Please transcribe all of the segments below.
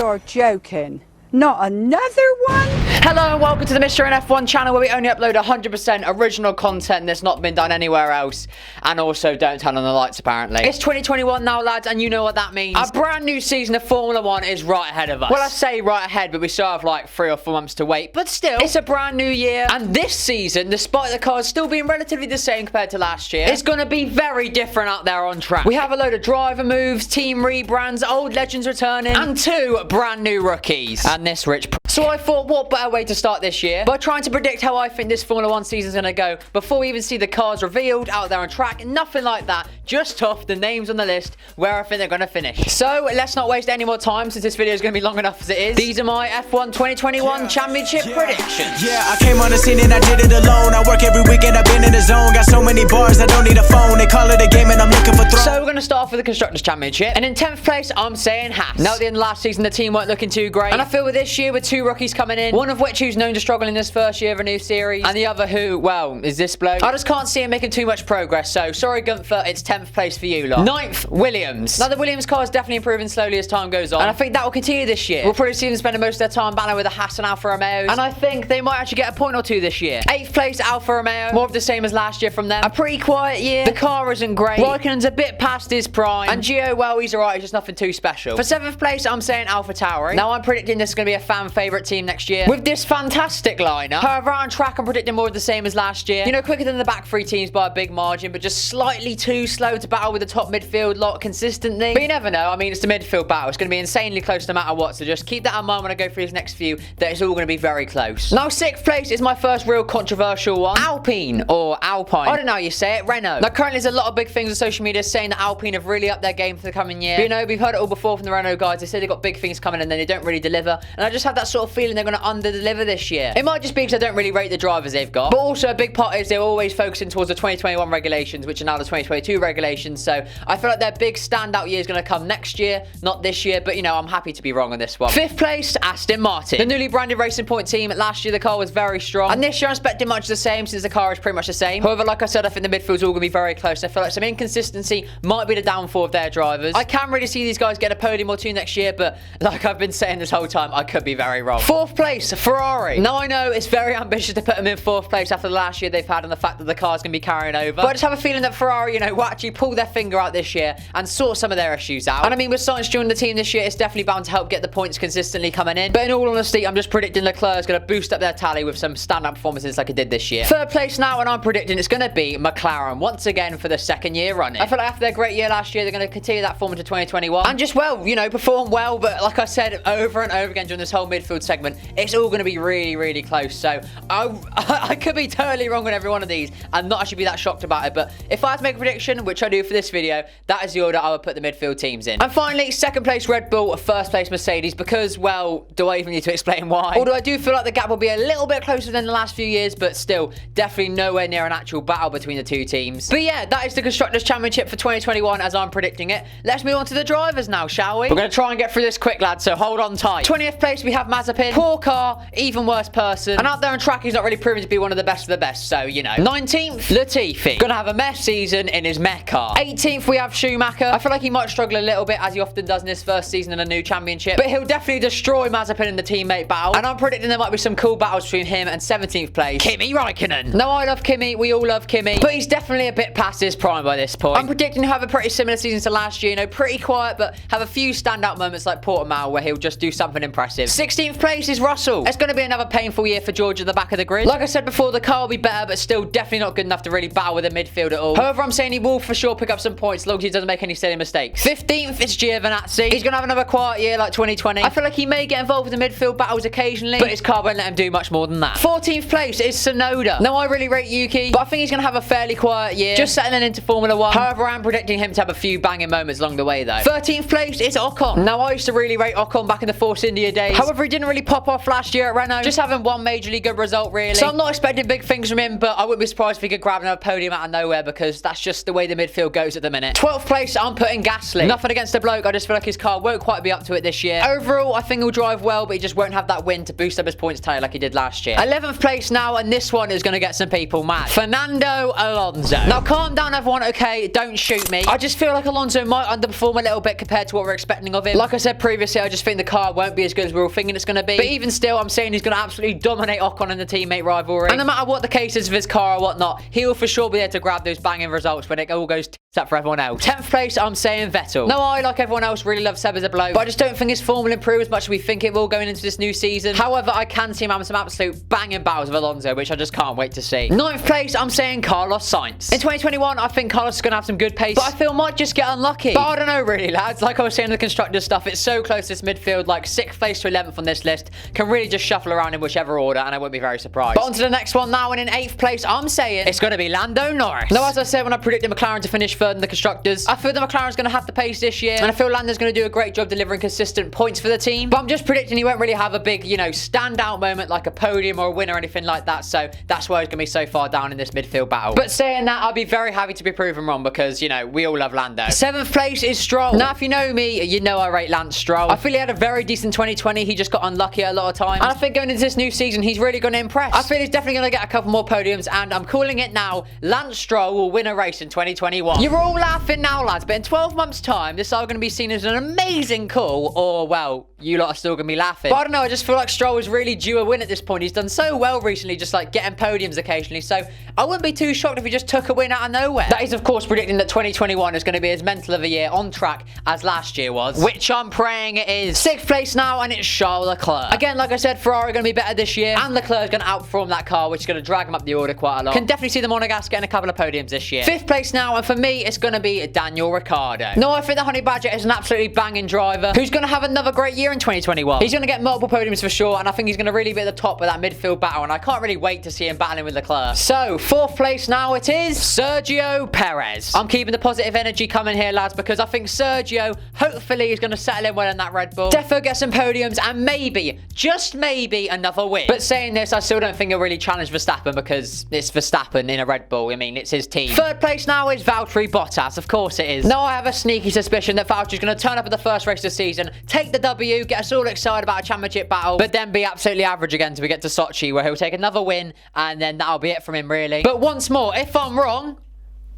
You're joking. Not another one? Hello and welcome to the MrAidenRule F1 channel, where we only upload 100% original content that's not been done anywhere else. And also don't turn on the lights, apparently. It's 2021 now, lads, and you know what that means. A brand new season of Formula 1 is right ahead of us. Well, I say right ahead, but we still have like 3 or 4 months to wait. But still, it's a brand new year. And this season, despite the cars still being relatively the same compared to last year, it's going to be very different out there on track. We have a load of driver moves, team rebrands, old legends returning, and 2 brand new rookies. And this rich. So I thought, what better way to start this year by trying to predict how I think this Formula 1 season is going to go before we even see the cars revealed out there on track. Nothing like that. Just off the names on the list where I think they're going to finish. So let's not waste any more time since this video is going to be long enough as it is. These are my F1 2021 Championship predictions. Yeah, I came on the scene and I did it alone. I work every weekend, I've been in the zone. Got so many bars, I don't need a phone. They call it a game and I'm looking for throws. So we're going to start off with the Constructors Championship. And in 10th place, I'm saying Haas. Now at the end of last season, the team weren't looking too great. And I feel with this year, with 2 rookies coming in, one of which who's known to struggle in this first year of a new series, and the other who, well, is this bloke. I just can't see him making too much progress, so sorry Gunther, it's 10th place for you lot. 9th, Williams. Now the Williams car is definitely improving slowly as time goes on, and I think that will continue this year. We'll probably see them spending most of their time battling with the Haas and Alfa Romeos, and I think they might actually get a point or 2 this year. 8th place, Alfa Romeo. More of the same as last year from them. A pretty quiet year. The car isn't great. Raikkonen's a bit past his prime, and Gio, well, he's alright, he's just nothing too special. For 7th place, I'm saying Alpha Tauri. Now I'm predicting this is going to be a fan favourite team next year with this fantastic lineup. However, on track, I'm predicting more of the same as last year. You know, quicker than the back 3 teams by a big margin, but just slightly too slow to battle with the top midfield lot consistently. But you never know. I mean, it's the midfield battle. It's going to be insanely close no matter what, so just keep that in mind when I go through these next few, that it's all going to be very close. Now, 6th place is my first real controversial one. Alpine, or Alpine. I don't know how you say it. Renault. Now, currently, there's a lot of big things on social media saying that Alpine have really upped their game for the coming year. But, you know, we've heard it all before from the Renault guys. They say they've got big things coming and then they don't really deliver. And I just have that sort of feeling they're going to under-deliver this year. It might just be because I don't really rate the drivers they've got. But also a big part is they're always focusing towards the 2021 regulations, which are now the 2022 regulations. So I feel like their big standout year is going to come next year, not this year. But, you know, I'm happy to be wrong on this one. 5th place, Aston Martin. The newly branded Racing Point team. Last year, the car was very strong. And this year, I'm expecting much the same since the car is pretty much the same. However, like I said, I think the midfield's all going to be very close. I feel like some inconsistency might be the downfall of their drivers. I can really see these guys get a podium or 2 next year, but like I've been saying this whole time, I could be very wrong. 4th place, Ferrari. Now, I know it's very ambitious to put them in 4th place after the last year they've had and the fact that the car's going to be carrying over. But I just have a feeling that Ferrari, you know, will actually pull their finger out this year and sort some of their issues out. And I mean, with Sainz joining the team this year, it's definitely bound to help get the points consistently coming in. But in all honesty, I'm just predicting Leclerc is going to boost up their tally with some standout performances like it did this year. 3rd place now, and I'm predicting it's going to be McLaren once again for the 2nd year running. I feel like after their great year last year, they're going to continue that form into 2021 and just, well, you know, perform well. But like I said over and over again during this whole midfield segment, it's all going to be really, really close. So I could be totally wrong on every one of these and not actually be that shocked about it. But if I had to make a prediction, which I do for this video, that is the order I would put the midfield teams in. And finally, 2nd place Red Bull, 1st place Mercedes, because, well, do I even need to explain why? Although I do feel like the gap will be a little bit closer than the last few years, but still, definitely nowhere near an actual battle between the 2 teams. But yeah, that is the Constructors Championship for 2021 as I'm predicting it. Let's move on to the drivers now, shall we? We're going to try and get through this quick, lads, so hold on tight. 20th place, we have Mazepin. Poor car, even worse person. And out there on track, he's not really proven to be one of the best of the best, so, you know. 19th, Latifi. Gonna have a mess season in his mech car. 18th, we have Schumacher. I feel like he might struggle a little bit, as he often does in his first season in a new championship, but he'll definitely destroy Mazepin in the teammate battle. And I'm predicting there might be some cool battles between him and 17th place, Kimi Raikkonen. Now, I love Kimi, we all love Kimi, but he's definitely a bit past his prime by this point. I'm predicting he'll have a pretty similar season to last year, you know, pretty quiet, but have a few standout moments like Portimao where he'll just do something impressive. 16th place is Russell. It's going to be another painful year for George at the back of the grid. Like I said before, the car will be better, but still definitely not good enough to really battle with the midfield at all. However, I'm saying he will for sure pick up some points as long as he doesn't make any silly mistakes. 15th is Giovannazi. He's going to have another quiet year like 2020. I feel like he may get involved with the midfield battles occasionally, but his car won't let him do much more than that. 14th place is Sonoda. Now, I really rate Yuki, but I think he's going to have a fairly quiet year, just settling into Formula 1. However, I'm predicting him to have a few banging moments along the way, though. 13th place is Ocon. Now, I used to really rate Ocon back in the Force India days. However, he didn't really pop off last year year at Renault. Just having one majorly good result, really. So I'm not expecting big things from him, but I wouldn't be surprised if he could grab another podium out of nowhere because that's just the way the midfield goes at the minute. 12th place, I'm putting Gasly. Nothing against the bloke. I just feel like his car won't quite be up to it this year. Overall, I think he'll drive well, but he just won't have that win to boost up his points tally like he did last year. 11th place now, and this one is going to get some people mad. Fernando Alonso. Now, calm down, everyone, okay? Don't shoot me. I just feel like Alonso might underperform a little bit compared to what we're expecting of him. Like I said previously, I just think the car won't be as good as we were all thinking it's going to be. But even still, I'm saying he's going to absolutely dominate Ocon in the teammate rivalry. And no matter what the case is of his car or whatnot, he will for sure be there to grab those banging results when it all goes tits up for everyone else. 10th place, I'm saying Vettel. Now, I, like everyone else, really love Seb as a bloke, but I just don't think his form will improve as much as we think it will going into this new season. However, I can see him having some absolute banging battles with Alonso, which I just can't wait to see. 9th place, I'm saying Carlos Sainz. In 2021, I think Carlos is going to have some good pace, but I feel might just get unlucky. But I don't know really, lads. Like I was saying in the Constructors stuff, it's so close to this midfield, like 6th place to 11th on this list, can really just shuffle around in whichever order, and I wouldn't be very surprised. But on to the next one now, and in 8th place, I'm saying it's going to be Lando Norris. Now, as I said when I predicted McLaren to finish 3rd in the Constructors, I feel the McLaren's going to have the pace this year, and I feel Lando's going to do a great job delivering consistent points for the team. But I'm just predicting he won't really have a big, you know, standout moment like a podium or a win or anything like that, so that's why he's going to be so far down in this midfield battle. But saying that, I'll be very happy to be proven wrong because, you know, we all love Lando. 7th place is Stroll. Now, if you know me, you know I rate Lance Stroll. I feel he had a very decent 2020. He just got unlucky a lot of times. And I think going into this new season, he's really going to impress. I feel he's definitely going to get a couple more podiums, and I'm calling it now. Lance Stroll will win a race in 2021. You're all laughing now, lads, but in 12 months' time, this is either going to be seen as an amazing call, or, well, you lot are still going to be laughing. But I don't know, I just feel like Stroll is really due a win at this point. He's done so well recently, just like getting podiums occasionally, so I wouldn't be too shocked if he just took a win out of nowhere. That is, of course, predicting that 2021 is going to be as mental of a year on track as last year was, which I'm praying it is. 6th place now, and it's Charles Leclerc. Again, like I said, Ferrari are going to be better this year, and Leclerc is going to outperform that car, which is going to drag him up the order quite a lot. Can definitely see the Monegasque getting a couple of podiums this year. 5th place now, and for me, it's going to be Daniel Ricciardo. No, I think the Honey Badger is an absolutely banging driver who's going to have another great year in 2021. He's going to get multiple podiums for sure, and I think he's going to really be at the top of that midfield battle, and I can't really wait to see him battling with Leclerc. So, 4th place now it is Sergio Perez. I'm keeping the positive energy coming here, lads, because I think Sergio, hopefully, is going to settle in well in that Red Bull. Defo get some podiums, and maybe, just maybe, another win. But saying this, I still don't think he'll really challenge Verstappen because it's Verstappen in a Red Bull. I mean, it's his team. 3rd place now is Valtteri Bottas. Of course it is. Now, I have a sneaky suspicion that Valtteri's going to turn up at the first race of the season, take the W, get us all excited about a championship battle, but then be absolutely average again till we get to Sochi, where he'll take another win, and then that'll be it from him, really. But once more, if I'm wrong,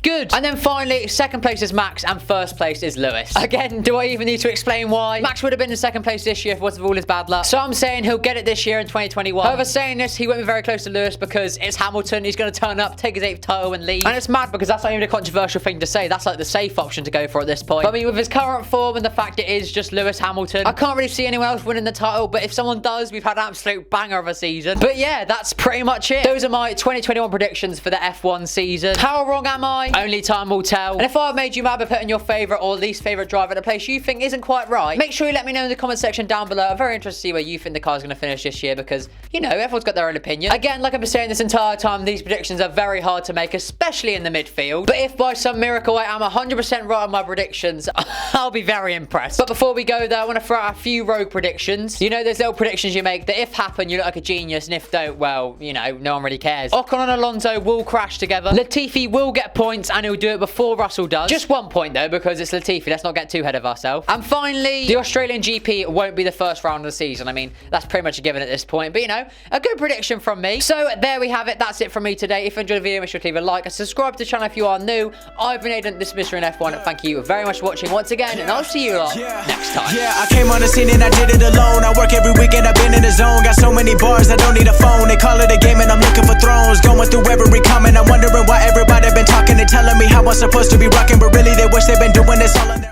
good. And then finally, 2nd place is Max and 1st place is Lewis. Again, do I even need to explain why? Max would have been in 2nd place this year if it wasn't for all his bad luck. So I'm saying he'll get it this year in 2021. However, saying this, he won't be very close to Lewis because it's Hamilton. He's going to turn up, take his 8th title and leave. And it's mad because that's not even a controversial thing to say. That's like the safe option to go for at this point. But I mean, with his current form and the fact it is just Lewis Hamilton, I can't really see anyone else winning the title. But if someone does, we've had an absolute banger of a season. But yeah, that's pretty much it. Those are my 2021 predictions for the F1 season. How wrong am I? Only time will tell. And if I've made you mad by putting your favourite or least favourite driver at a place you think isn't quite right, make sure you let me know in the comment section down below. I'm very interested to see where you think the car's going to finish this year because, you know, everyone's got their own opinion. Again, like I've been saying this entire time, these predictions are very hard to make, especially in the midfield. But if by some miracle I am 100% right on my predictions, I'll be very impressed. But before we go there, I want to throw out a few rogue predictions. You know, there's little predictions you make that if happen, you look like a genius, and if don't, well, you know, no one really cares. Ocon and Alonso will crash together. Latifi will get points, and he'll do it before Russell does. Just 1 point though, because it's Latifi. Let's not get too ahead of ourselves. And finally, the Australian GP won't be the first round of the season. I mean, that's pretty much a given at this point. But you know, a good prediction from me. So there we have it. That's it from me today. If you enjoyed the video, make sure to leave a like and subscribe to the channel if you are new. I've been Aiden, this is Mr. F1. Thank you very much for watching once again, and I'll see you lot next time. Yeah, I came on the scene and I did it alone. I work every weekend, I've been in the zone. Got so many bars, I don't need a phone. They call it a game and I'm looking for thrones. Going through every comment, I'm wondering why everybody been talking and telling me how I'm supposed to be rocking, but really they wish they've been doing this all in